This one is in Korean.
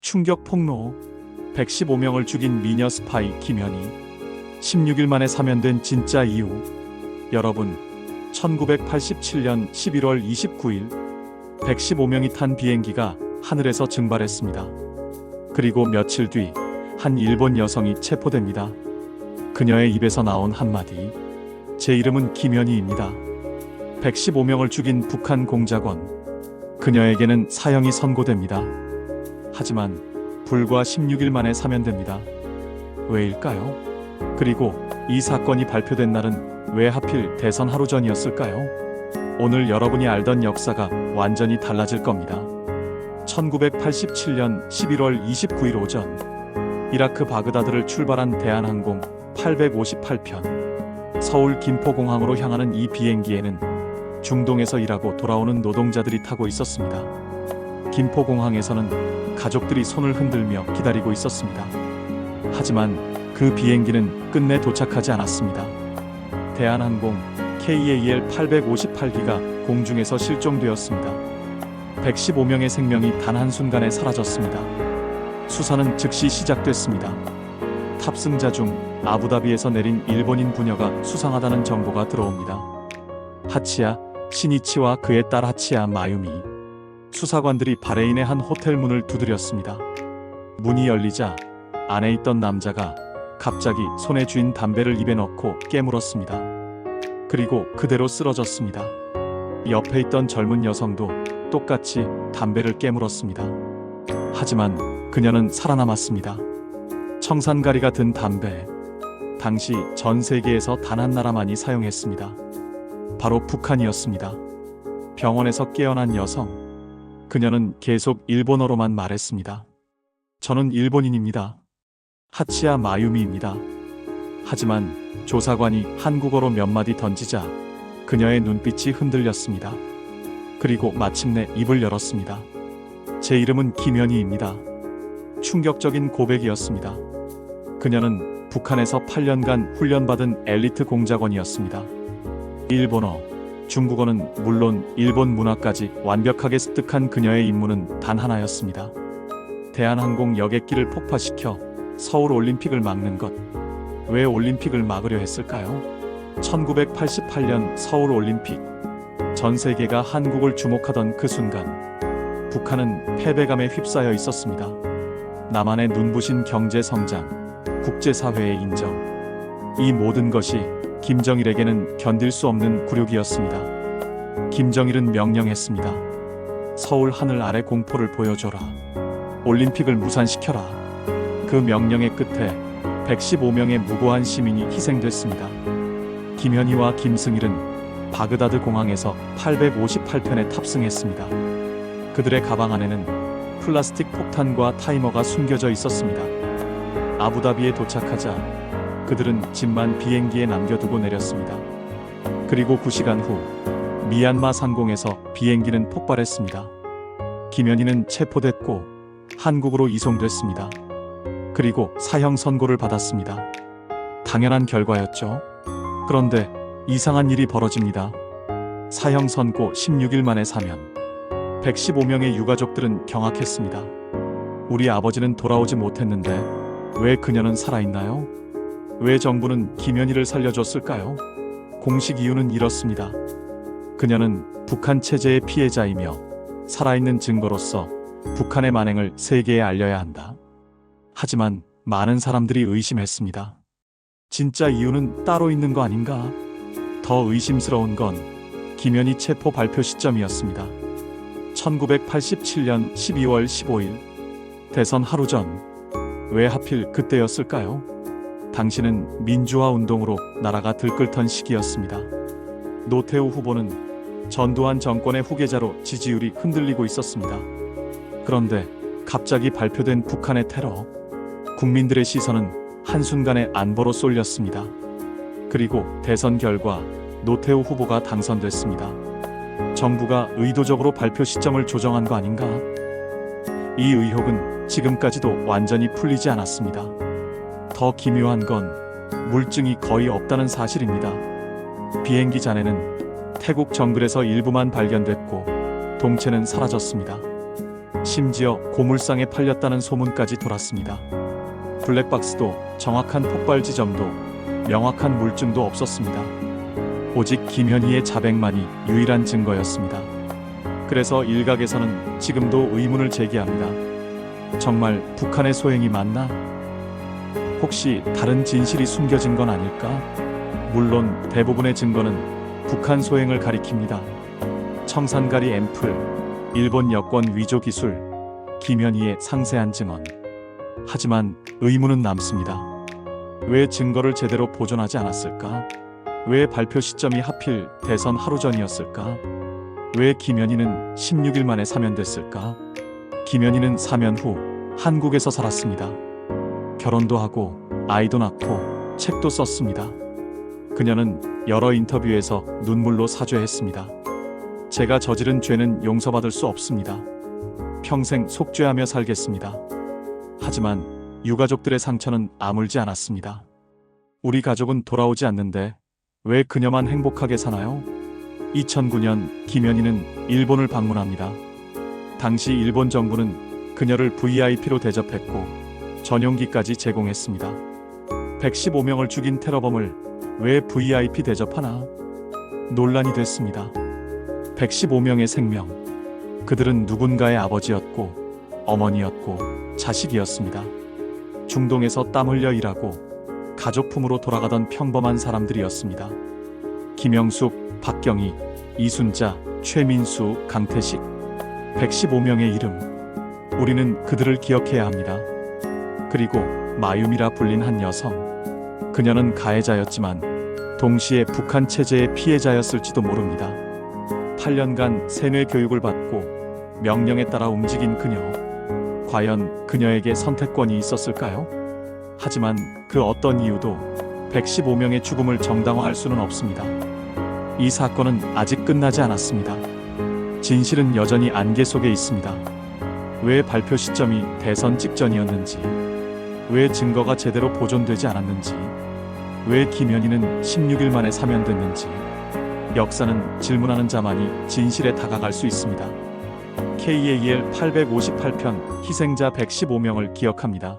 충격 폭로. 115명을 죽인 미녀 스파이 김연희. 16일 만에 사면된 진짜 이유. 여러분, 1987년 11월 29일 115명이 탄 비행기가 하늘에서 증발했습니다. 그리고 며칠 뒤 한 일본 여성이 체포됩니다. 그녀의 입에서 나온 한마디. 제 이름은 김연희입니다. 115명을 죽인 북한 공작원. 그녀에게는 사형이 선고됩니다. 하지만 불과 16일 만에 사면됩니다. 왜일까요? 그리고 이 사건이 발표된 날은 왜 하필 대선 하루 전이었을까요? 오늘 여러분이 알던 역사가 완전히 달라질 겁니다. 1987년 11월 29일 오전 이라크 바그다드를 출발한 대한항공 858편 서울 김포공항으로 향하는 이 비행기에는 중동에서 일하고 돌아오는 노동자들이 타고 있었습니다. 김포공항에서는 가족들이 손을 흔들며 기다리고 있었습니다. 하지만 그 비행기는 끝내 도착하지 않았습니다. 대한항공 KAL 858기가 공중에서 실종되었습니다. 115명의 생명이 단 한순간에 사라졌습니다. 수사는 즉시 시작됐습니다. 탑승자 중 아부다비에서 내린 일본인 부녀가 수상하다는 정보가 들어옵니다. 하치야 시니치와 그의 딸 하치야 마유미. 수사관들이 바레인의 한 호텔 문을 두드렸습니다. 문이 열리자 안에 있던 남자가 갑자기 손에 쥔 담배를 입에 넣고 깨물었습니다. 그리고 그대로 쓰러졌습니다. 옆에 있던 젊은 여성도 똑같이 담배를 깨물었습니다. 하지만 그녀는 살아남았습니다. 청산가리가 든 담배. 당시 전 세계에서 단 한 나라만이 사용했습니다. 바로 북한이었습니다. 병원에서 깨어난 여성. 그녀는 계속 일본어로만 말했습니다. 저는 일본인입니다. 하치야 마유미입니다. 하지만 조사관이 한국어로 몇 마디 던지자 그녀의 눈빛이 흔들렸습니다. 그리고 마침내 입을 열었습니다. 제 이름은 김연희입니다. 충격적인 고백이었습니다. 그녀는 북한에서 8년간 훈련받은 엘리트 공작원이었습니다. 일본어, 중국어는 물론 일본 문화까지 완벽하게 습득한 그녀의 임무는 단 하나였습니다. 대한항공 여객기를 폭파시켜 서울 올림픽을 막는 것. 왜 올림픽을 막으려 했을까요? 1988년 서울 올림픽. 전 세계가 한국을 주목하던 그 순간 북한은 패배감에 휩싸여 있었습니다. 남한의 눈부신 경제 성장, 국제사회의 인정. 이 모든 것이 김정일에게는 견딜 수 없는 굴욕이었습니다. 김정일은 명령했습니다. 서울 하늘 아래 공포를 보여줘라. 올림픽을 무산시켜라. 그 명령의 끝에 115명의 무고한 시민이 희생됐습니다. 김현희와 김승일은 바그다드 공항에서 858편에 탑승했습니다. 그들의 가방 안에는 플라스틱 폭탄과 타이머가 숨겨져 있었습니다. 아부다비에 도착하자 그들은 짐만 비행기에 남겨두고 내렸습니다. 그리고 9시간 후 미얀마 상공에서 비행기는 폭발했습니다. 김연희는 체포됐고 한국으로 이송됐습니다. 그리고 사형 선고를 받았습니다. 당연한 결과였죠. 그런데 이상한 일이 벌어집니다. 사형 선고 16일 만에 사면. 115명의 유가족들은 경악했습니다. 우리 아버지는 돌아오지 못했는데 왜 그녀는 살아있나요? 왜 정부는 김연희를 살려줬을까요? 공식 이유는 이렇습니다. 그녀는 북한 체제의 피해자이며 살아있는 증거로서 북한의 만행을 세계에 알려야 한다. 하지만 많은 사람들이 의심했습니다. 진짜 이유는 따로 있는 거 아닌가? 더 의심스러운 건 김연희 체포 발표 시점이었습니다. 1987년 12월 15일 대선 하루 전. 왜 하필 그때였을까요? 당시는 민주화 운동으로 나라가 들끓던 시기였습니다. 노태우 후보는 전두환 정권의 후계자로 지지율이 흔들리고 있었습니다. 그런데 갑자기 발표된 북한의 테러. 국민들의 시선은 한순간에 안보로 쏠렸습니다. 그리고 대선 결과 노태우 후보가 당선됐습니다. 정부가 의도적으로 발표 시점을 조정한 거 아닌가? 이 의혹은 지금까지도 완전히 풀리지 않았습니다. 더 기묘한 건 물증이 거의 없다는 사실입니다. 비행기 잔해는 태국 정글에서 일부만 발견됐고 동체는 사라졌습니다. 심지어 고물상에 팔렸다는 소문까지 돌았습니다. 블랙박스도 정확한 폭발 지점도 명확한 물증도 없었습니다. 오직 김현희의 자백만이 유일한 증거였습니다. 그래서 일각에서는 지금도 의문을 제기합니다. 정말 북한의 소행이 맞나? 혹시 다른 진실이 숨겨진 건 아닐까? 물론 대부분의 증거는 북한 소행을 가리킵니다. 청산가리 앰플, 일본 여권 위조 기술, 김현희의 상세한 증언. 하지만 의문은 남습니다. 왜 증거를 제대로 보존하지 않았을까? 왜 발표 시점이 하필 대선 하루 전이었을까? 왜 김현희는 16일 만에 사면됐을까? 김현희는 사면 후 한국에서 살았습니다. 결혼도 하고 아이도 낳고 책도 썼습니다. 그녀는 여러 인터뷰에서 눈물로 사죄했습니다. 제가 저지른 죄는 용서받을 수 없습니다. 평생 속죄하며 살겠습니다. 하지만 유가족들의 상처는 아물지 않았습니다. 우리 가족은 돌아오지 않는데 왜 그녀만 행복하게 사나요? 2009년 김현희는 일본을 방문합니다. 당시 일본 정부는 그녀를 VIP로 대접했고 전용기까지 제공했습니다. 115명을 죽인 테러범을 왜 VIP 대접하나? 논란이 됐습니다. 115명의 생명. 그들은 누군가의 아버지였고 어머니였고 자식이었습니다. 중동에서 땀 흘려 일하고 가족품으로 돌아가던 평범한 사람들이었습니다. 김영숙, 박경희, 이순자, 최민수, 강태식. 115명의 이름. 우리는 그들을 기억해야 합니다. 그리고 마유미라 불린 한 여성. 그녀는 가해자였지만 동시에 북한 체제의 피해자였을지도 모릅니다. 8년간 세뇌 교육을 받고 명령에 따라 움직인 그녀. 과연 그녀에게 선택권이 있었을까요? 하지만 그 어떤 이유도 115명의 죽음을 정당화할 수는 없습니다. 이 사건은 아직 끝나지 않았습니다. 진실은 여전히 안개 속에 있습니다. 왜 발표 시점이 대선 직전이었는지, 왜 증거가 제대로 보존되지 않았는지, 왜 김현희는 16일 만에 사면됐는지, 역사는 질문하는 자만이 진실에 다가갈 수 있습니다. KAL 858편 희생자 115명을 기억합니다.